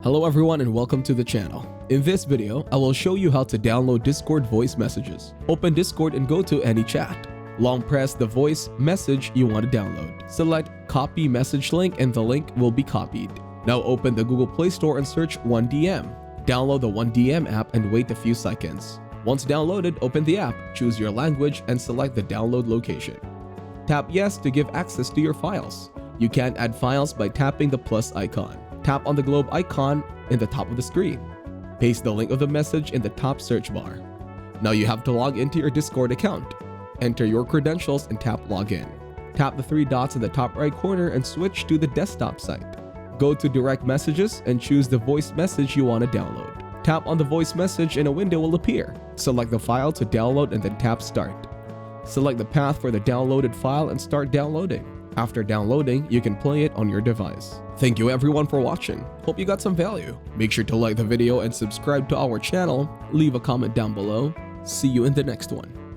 Hello everyone and welcome to the channel. In this video, I will show you how to download Discord voice messages. Open Discord and go to any chat. Long press the voice message you want to download. Select copy message link and the link will be copied. Now open the Google Play Store and search 1DM. Download the 1DM app and wait a few seconds. Once downloaded, open the app, choose your language and select the download location. Tap yes to give access to your files. You can add files by tapping the plus icon. Tap on the globe icon in the top of the screen. Paste the link of the message in the top search bar. Now you have to log into your Discord account. Enter your credentials and tap login. Tap the three dots in the top right corner and switch to the desktop site. Go to direct messages and choose the voice message you want to download. Tap on the voice message and a window will appear. Select the file to download and then tap start. Select the path for the downloaded file and start downloading. After downloading, you can play it on your device. Thank you everyone for watching. Hope you got some value. Make sure to like the video and subscribe to our channel. Leave a comment down below. See you in the next one.